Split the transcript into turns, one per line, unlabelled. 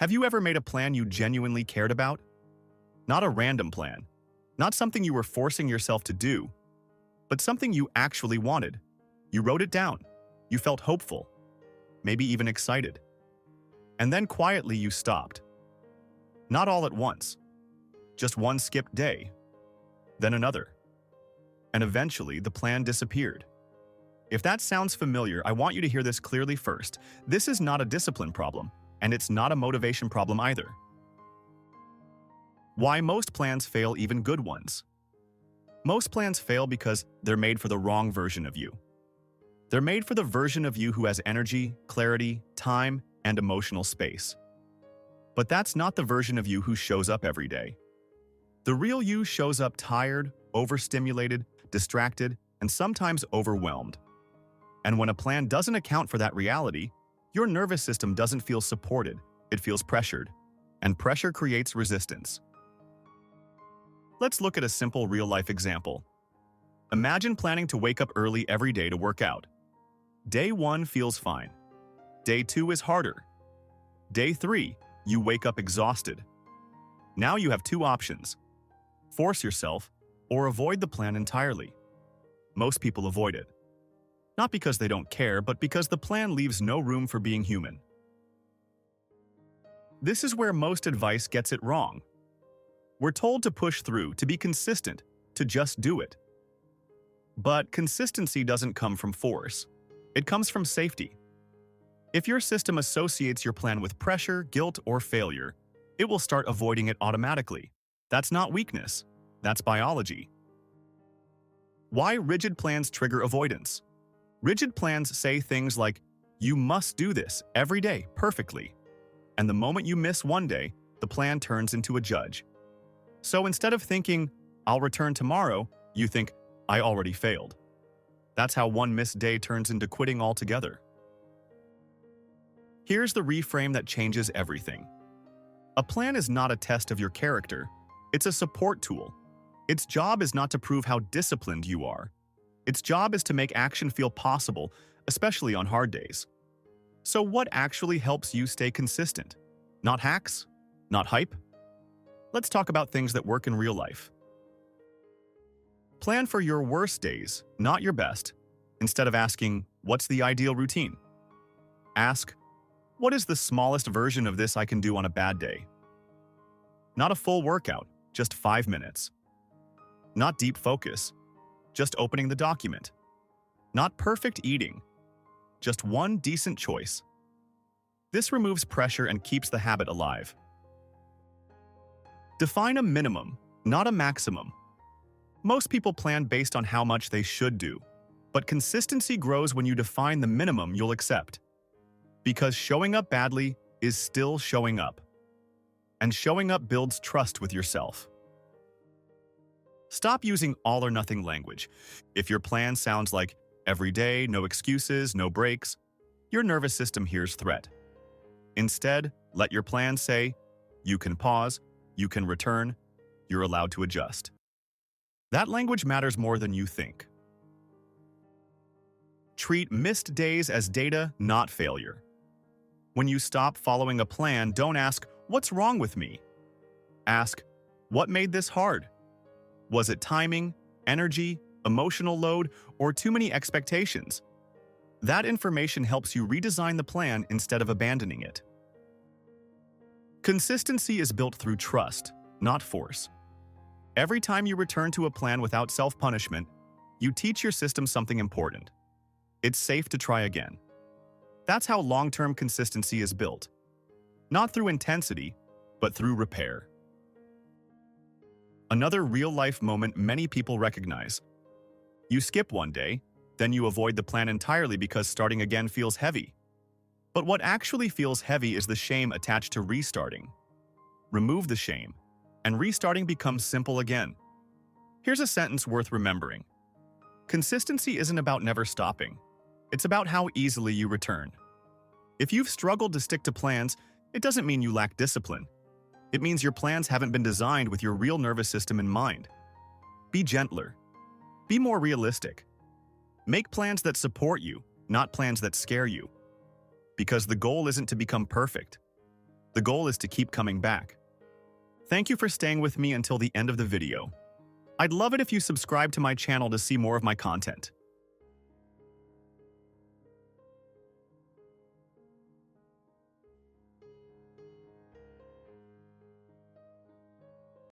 Have you ever made a plan you genuinely cared about? Not a random plan, not something you were forcing yourself to do, but something you actually wanted. You wrote it down. You felt hopeful, maybe even excited. And then quietly you stopped. Not all at once. Just one skipped day, then another. And eventually the plan disappeared. If that sounds familiar, I want you to hear this clearly first. This is not a discipline problem, and it's not a motivation problem either. Why most plans fail, even good ones? Most plans fail because they're made for the wrong version of you. They're made for the version of you who has energy, clarity, time, and emotional space. But that's not the version of you who shows up every day. The real you shows up tired, overstimulated, distracted, and sometimes overwhelmed. And when a plan doesn't account for that reality, your nervous system doesn't feel supported, it feels pressured. And pressure creates resistance. Let's look at a simple real-life example. Imagine planning to wake up early every day to work out. Day 1 feels fine. Day 2 is harder. Day 3, you wake up exhausted. Now you have two options: force yourself or avoid the plan entirely. Most people avoid it. Not because they don't care, but because the plan leaves no room for being human. This is where most advice gets it wrong. We're told to push through, to be consistent, to just do it. But consistency doesn't come from force. It comes from safety. If your system associates your plan with pressure, guilt, or failure, it will start avoiding it automatically. That's not weakness. That's biology. Why rigid plans trigger avoidance? Rigid plans say things like, "You must do this every day perfectly." And the moment you miss one day, the plan turns into a judge. So instead of thinking, "I'll return tomorrow," you think, "I already failed." That's how one missed day turns into quitting altogether. Here's the reframe that changes everything. A plan is not a test of your character. It's a support tool. Its job is not to prove how disciplined you are. Its job is to make action feel possible, especially on hard days. So what actually helps you stay consistent? Not hacks? Not hype? Let's talk about things that work in real life. Plan for your worst days, not your best. Instead of asking, "What's the ideal routine?" Ask, "What is the smallest version of this I can do on a bad day?" Not a full workout, just 5 minutes. Not deep focus, just opening the document. Not perfect eating, just one decent choice. This removes pressure and keeps the habit alive. Define a minimum, not a maximum. Most people plan based on how much they should do, but consistency grows when you define the minimum you'll accept. Because showing up badly is still showing up. And showing up builds trust with yourself. Stop using all-or-nothing language. If your plan sounds like every day, no excuses, no breaks, your nervous system hears threat. Instead, let your plan say, "You can pause, you can return, you're allowed to adjust." That language matters more than you think. Treat missed days as data, not failure. When you stop following a plan, don't ask, "What's wrong with me?" Ask, "What made this hard? Was it timing, energy, emotional load, or too many expectations?" That information helps you redesign the plan instead of abandoning it. Consistency is built through trust, not force. Every time you return to a plan without self-punishment, you teach your system something important. It's safe to try again. That's how long-term consistency is built. Not through intensity, but through repair. Another real-life moment many people recognize. You skip one day, then you avoid the plan entirely because starting again feels heavy. But what actually feels heavy is the shame attached to restarting. Remove the shame, and restarting becomes simple again. Here's a sentence worth remembering. Consistency isn't about never stopping. It's about how easily you return. If you've struggled to stick to plans, it doesn't mean you lack discipline. It means your plans haven't been designed with your real nervous system in mind. Be gentler. Be more realistic. Make plans that support you, not plans that scare you. Because the goal isn't to become perfect. The goal is to keep coming back. Thank you for staying with me until the end of the video. I'd love it if you subscribe to my channel to see more of my content.